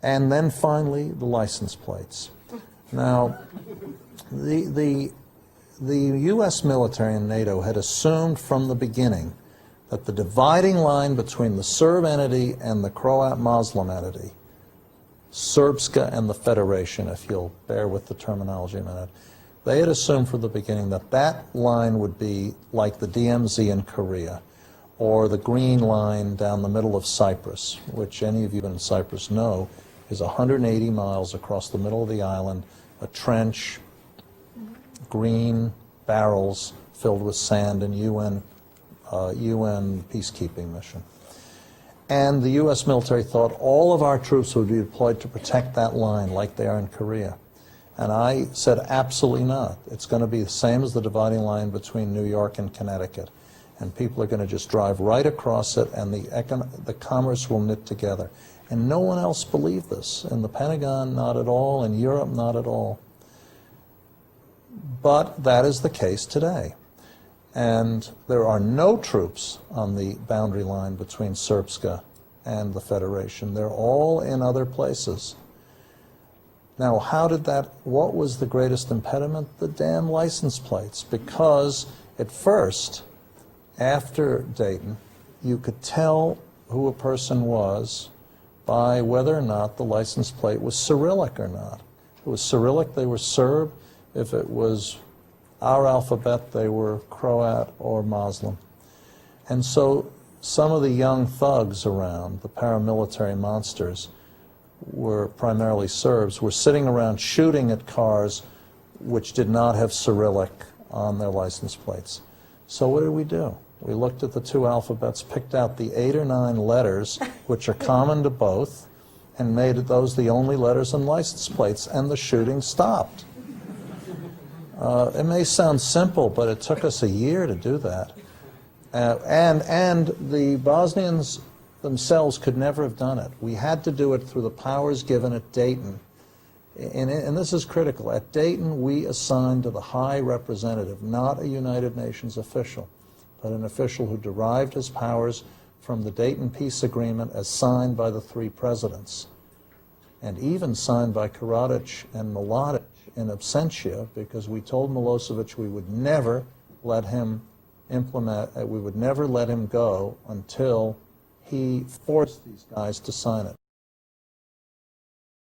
And then finally, the license plates. Now, the U.S. military and NATO had assumed from the beginning that the dividing line between the Serb entity and the Croat Muslim entity, Srpska and the Federation, if you'll bear with the terminology a minute, they had assumed from the beginning that that line would be like the DMZ in Korea, or the green line down the middle of Cyprus, which any of you in Cyprus know is 180 miles across the middle of the island, a trench, green barrels filled with sand, and UN peacekeeping mission. And the U.S. military thought all of our troops would be deployed to protect that line like they are in Korea. And I said, absolutely not. It's going to be the same as the dividing line between New York and Connecticut. And people are going to just drive right across it, and the commerce will knit together. And no one else believed this. In the Pentagon, not at all. In Europe, not at all. But that is the case today. And there are no troops on the boundary line between Srpska and the Federation. They're all in other places. Now, what was the greatest impediment? The damn license plates. Because at first, after Dayton, you could tell who a person was by whether or not the license plate was Cyrillic or not. If it was Cyrillic, they were Serb. If it was our alphabet, they were Croat or Muslim. And so some of the young thugs around, the paramilitary monsters, were primarily Serbs, were sitting around shooting at cars which did not have Cyrillic on their license plates. So what did we do? We looked at the two alphabets, picked out the 8 or 9 letters which are common to both, and made those the only letters on license plates, and the shooting stopped. It may sound simple, but it took us a year to do that. And the Bosnians themselves could never have done it. We had to do it through the powers given at Dayton. And this is critical. At Dayton, we assigned to the High Representative, not a United Nations official, but an official who derived his powers from the Dayton Peace Agreement as signed by the 3 presidents, and even signed by Karadzic and Mladic in absentia, because we told Milosevic we would never let him we would never let him go until he forced these guys to sign it.